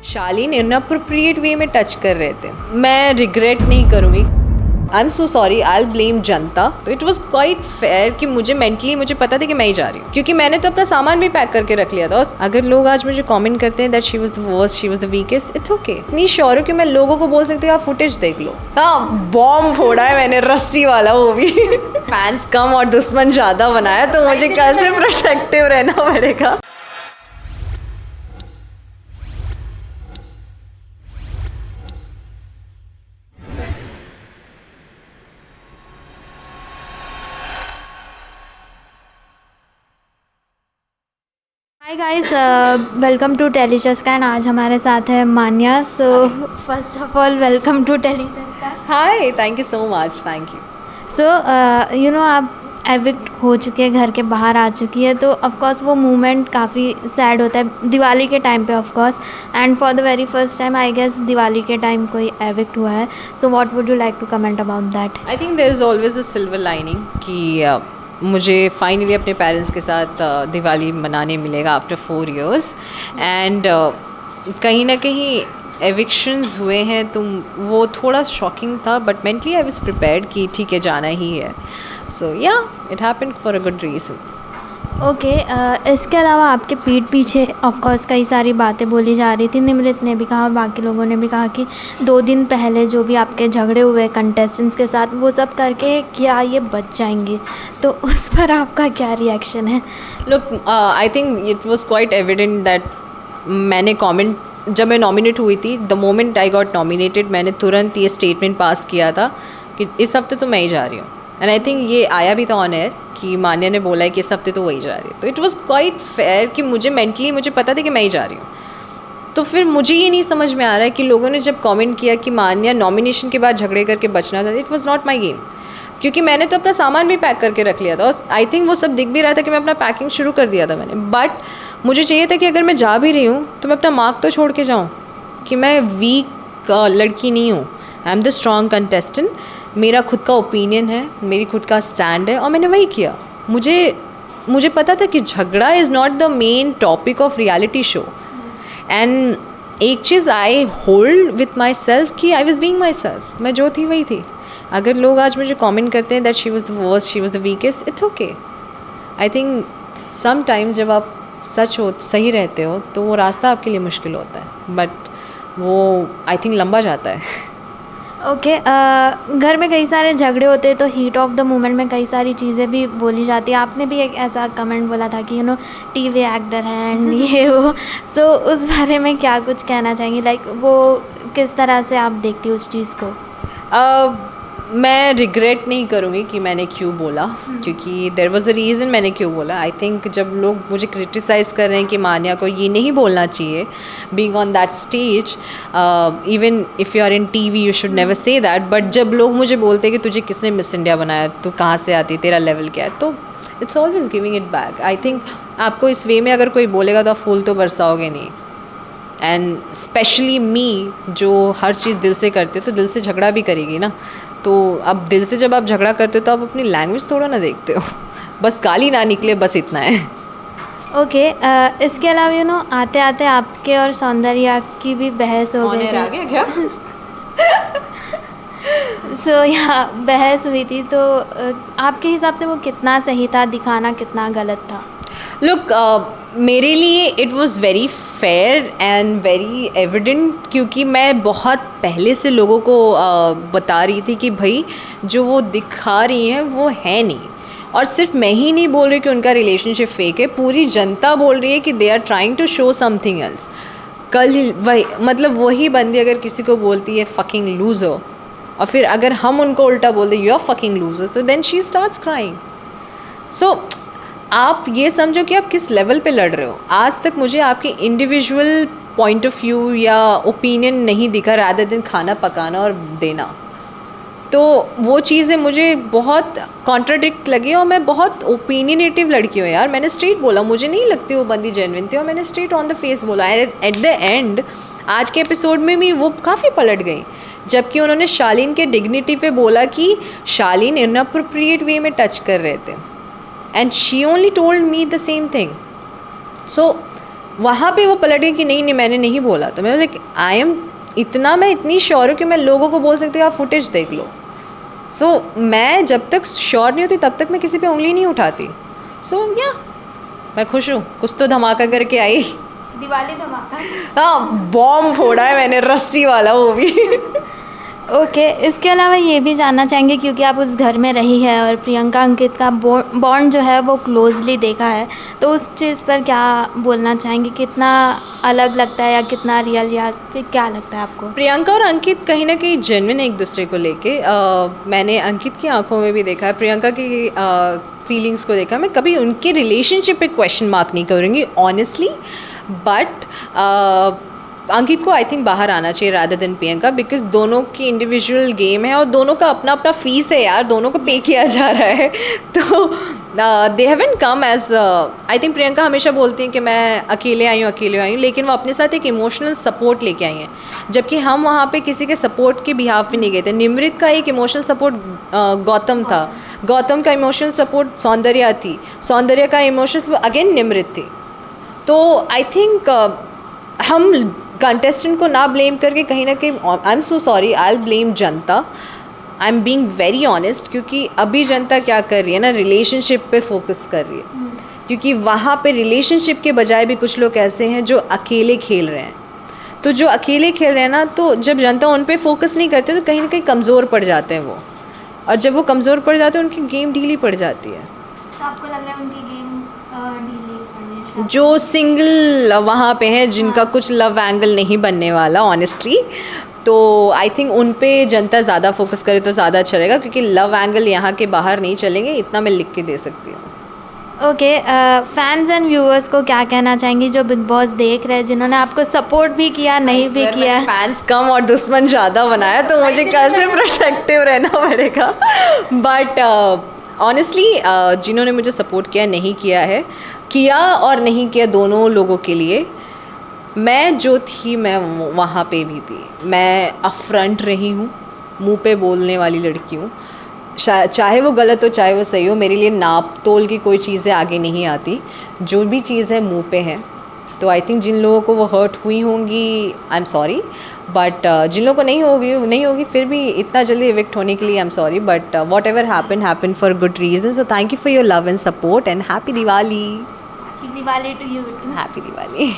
शालीन inappropriate वे में touch कर रहे थे। मैं रिग्रेट नहीं करूँगी। आई am so sorry, I will blame जनता। तो इट वॉज क्वाइट फेयर कि मुझे पता था कि मैं ही जा रही हूँ, क्योंकि मैंने तो अपना सामान भी पैक करके रख लिया था। और अगर लोग आज मुझे कमेंट करते हैं that she was the worst, she was the weakest, it's okay. इतनी श्योर हूँ कि मैं लोगों को बोल सकती हूँ आप फुटेज देख लो। हाँ, बॉम्ब फोड़ा है मैंने, रस्सी वाला, वो भी। फैंस कम और दुश्मन ज़्यादा बनाया, तो मुझे कल से प्रोटेक्टिव रहना पड़ेगा। Hi guys, welcome to tellychaska and आज हमारे साथ है Manya. So first of all welcome to tellychaska। Hi, thank you so much, thank you. So आप एविक्ट हो चुके हैं, घर के बाहर आ चुकी है, तो ऑफ कोर्स वो मोमेंट काफ़ी सैड होता है दिवाली के टाइम पे of course, and for the very first time I guess Diwali के टाइम कोई एविक्ट हुआ है। So what would you like to comment about that? I think there is always a silver lining कि मुझे फाइनली अपने parents के साथ दिवाली मनाने मिलेगा आफ्टर 4 years। एंड कहीं ना कहीं एविक्शंस हुए हैं, तो वो थोड़ा शॉकिंग था, but mentally I was prepared कि ठीक है, जाना ही है। सो या, it happened for a good reason. Okay, इसके अलावा आपके पीठ पीछे ऑफ कोर्स कई सारी बातें बोली जा रही थी। निमृत ने भी कहा और बाकी लोगों ने भी कहा कि 2 दिन पहले जो भी आपके झगड़े हुए कंटेस्टेंट्स के साथ, वो सब करके क्या ये बच जाएंगे, तो उस पर आपका क्या रिएक्शन है? Look, I think it was quite evident that मैंने कमेंट, जब मैं नॉमिनेट हुई थी, the moment I got nominated, मैंने तुरंत ये स्टेटमेंट पास किया था कि इस हफ्ते तो मैं ही जा रही हूँ। एंड आई थिंक ये आया भी था ऑन एयर कि मान्या ने बोला है कि इस हफ्ते तो वही जा रही है। तो इट वाज क्वाइट फेयर कि मुझे पता था कि मैं ही जा रही हूँ। तो फिर मुझे ये नहीं समझ में आ रहा है कि लोगों ने जब कमेंट किया कि मान्या नॉमिनेशन के बाद झगड़े करके बचना था, it was not my game, क्योंकि मैंने तो अपना सामान भी पैक करके रख लिया था। और आई थिंक वो सब दिख भी रहा था कि मैं अपना पैकिंग शुरू कर दिया था मैंने। बट मुझे चाहिए था कि अगर मैं जा भी रही हूँ तो मैं अपना मार्क तो छोड़ के जाऊँ कि मैं वीक लड़की नहीं हूँ। I am the strong contestant. मेरा खुद का ओपिनियन है, मेरी खुद का स्टैंड है, और मैंने वही किया। मुझे पता था कि झगड़ा is not the main topic of reality show. And एक चीज़ I hold with myself कि I was being myself. मैं जो थी वही थी। अगर लोग आज मुझे कमेंट करते हैं that she was the worst, she was the weakest, it's okay. I think sometimes जब आप सही रहते हो तो वो रास्ता आपके लिए मुश्किल होता है, बट वो आई थिंक लंबा जाता है। ओके, घर में कई सारे झगड़े होते हैं, तो हीट ऑफ द मोमेंट में कई सारी चीज़ें भी बोली जाती है। आपने भी एक ऐसा कमेंट बोला था कि टीवी एक्टर है एंड ये वो, तो उस बारे में क्या कुछ कहना चाहेंगी? लाइक वो किस तरह से आप देखती हो उस चीज़ को? मैं रिग्रेट नहीं करूँगी कि मैंने क्यों बोला, क्योंकि देयर वाज अ रीज़न मैंने क्यों बोला। आई थिंक जब लोग मुझे क्रिटिसाइज़ कर रहे हैं कि मान्या को ये नहीं बोलना चाहिए being on that stage, even if you are in TV you should never say that, but जब लोग मुझे बोलते हैं कि तुझे किसने मिस इंडिया बनाया, तू कहाँ से आती, तेरा लेवल क्या है, तो it's always giving it back. I think आपको इस वे में अगर कोई बोलेगा तो आप फूल तो बरसाओगे नहीं। एंड स्पेशली मी, जो हर चीज़ दिल से करते हो तो दिल से झगड़ा भी करेगी ना। तो अब दिल से जब आप झगड़ा करते हो तो आप अपनी लैंग्वेज थोड़ा ना देखते हो, बस गाली ना निकले, बस इतना है। ओके, इसके अलावा आते आते आपके और सौंदर्या की भी बहस हो गई आ गया क्या? सो यहाँ बहस हुई थी, तो आपके हिसाब से वो कितना सही था, दिखाना कितना गलत था? लुक, मेरे लिए it was very fair and very evident, क्योंकि मैं बहुत पहले से लोगों को बता रही थी कि भाई जो वो दिखा रही हैं वो है नहीं। और सिर्फ मैं ही नहीं बोल रही कि उनका रिलेशनशिप फेक है, पूरी जनता बोल रही है कि they are trying to show something else. कल वही बंदी अगर किसी को बोलती है फकिंग लूज़र, और फिर अगर हम उनको उल्टा बोल दें यू आर फकिंग लूज़र, तो देन शी स्टार्ट्स क्राइंग। सो आप ये समझो कि आप किस लेवल पे लड़ रहे हो। आज तक मुझे आपके इंडिविजुअल पॉइंट ऑफ व्यू या ओपिनियन नहीं दिखा, रादर देन खाना पकाना और देना। तो वो चीज़ें मुझे बहुत कॉन्ट्राडिक्ट लगी, और मैं बहुत ओपिनियनेटिव लड़की हूँ यार। मैंने स्ट्रेट बोला, मुझे नहीं लगती वो बंदी जेन्युइन थी, और मैंने स्ट्रेट ऑन द फेस बोला। एट द एंड आज के एपिसोड में भी वो काफ़ी पलट गई, जबकि उन्होंने शालीन के डिग्निटी पे बोला कि शालीन इनअप्रोप्रिएट वे में टच कर रहे थे, and she only told me the same thing. So वहाँ पे वो पलट गई कि नहीं नहीं मैंने नहीं बोला। तो मैं मैं इतनी श्योर हूँ कि मैं लोगों को बोल सकती हूँ आप फुटेज देख लो। सो मैं जब तक श्योर नहीं होती तब तक मैं किसी पे उंगली नहीं उठाती। सो या मैं खुश हूँ, कुछ तो धमाका करके आई। दिवाली धमाका। हाँ, बॉम्ब फोड़ा है मैंने, रस्सी वाला, वो भी। ओके इसके अलावा ये भी जानना चाहेंगे क्योंकि आप उस घर में रही है और प्रियंका अंकित का बॉन्ड जो है वो क्लोजली देखा है, तो उस चीज़ पर क्या बोलना चाहेंगे? कितना अलग लगता है या कितना रियल, या फिर क्या लगता है आपको? प्रियंका और अंकित कहीं ना कहीं जेन्युइन है एक दूसरे को लेके। मैंने अंकित की आंखों में भी देखा है, प्रियंका की फीलिंग्स को देखा। मैं कभी उनके रिलेशनशिप पे क्वेश्चन मार्क नहीं करूँगी ऑनेस्टली, बट अंकित को आई थिंक बाहर आना चाहिए रादर देन प्रियंका, बिकॉज दोनों की इंडिविजुअल गेम है और दोनों का अपना अपना फीस है यार, दोनों को पे किया जा रहा है। तो they haven't come as I think Priyanka हमेशा बोलती हैं कि मैं अकेले आई हूँ, लेकिन वो अपने साथ एक इमोशनल सपोर्ट लेके आई हैं, जबकि हम वहाँ पे किसी के सपोर्ट के बिहाफ पे नहीं गए थे। निमृत का एक इमोशनल सपोर्ट गौतम था, गौतम का इमोशनल सपोर्ट सौंदर्या थी, सौंदर्या का इमोशनल सपोर्ट अगेन निमृत थी। तो आई थिंक हम कंटेस्टेंट को ना ब्लेम करके कहीं ना कहीं, I am so sorry, I will blame जनता, I am being very honest, क्योंकि अभी जनता क्या कर रही है ना, रिलेशनशिप पे फोकस कर रही है। क्योंकि वहाँ पे रिलेशनशिप के बजाय भी कुछ लोग ऐसे हैं जो अकेले खेल रहे हैं। तो जो अकेले खेल रहे हैं ना, तो जब जनता उन पे फोकस नहीं करती तो कहीं ना कहीं कमज़ोर पड़ जाते हैं वो, और जब वो कमज़ोर पड़ जाते हैं उनकी गेम ढीली पड़ जाती है। तो आपको लग रहा है उनकी गेम ढीली पड़नी है? जो सिंगल वहाँ पे हैं जिनका हाँ। कुछ लव एंगल नहीं बनने वाला ऑनेस्टली, तो आई थिंक उन पे जनता ज़्यादा फोकस करे तो ज़्यादा अच्छा रहेगा, क्योंकि लव एंगल यहाँ के बाहर नहीं चलेंगे, इतना मैं लिख के दे सकती हूँ। ओके फैंस एंड व्यूअर्स को क्या कहना चाहेंगी जो बिग बॉस देख रहे हैं, जिन्होंने आपको सपोर्ट भी किया, नहीं भी किया? फैंस कम और दुश्मन ज़्यादा बनाया, तो मुझे कल से प्रोटेक्टिव रहना पड़ेगा। बट ऑनेस्टली जिन्होंने मुझे सपोर्ट किया, नहीं किया है, किया और नहीं किया, दोनों लोगों के लिए मैं जो थी मैं वहाँ पे भी थी। मैं अपफ्रंट रही हूँ, मुंह पे बोलने वाली लड़की हूँ, चाहे वो गलत हो चाहे वो सही हो, मेरे लिए नाप तोल की कोई चीज़ें आगे नहीं आती, जो भी चीज़ है मुंह पे है। तो आई थिंक जिन लोगों को वो हर्ट हुई होंगी, आई एम सॉरी, बट जिन लोगों को नहीं होगी फिर भी इतना जल्दी इविक्ट होने के लिए I am sorry, but whatever happen for good reason. So thank you for your love and support and happy Diwali. Diwali to you. Happy Diwali.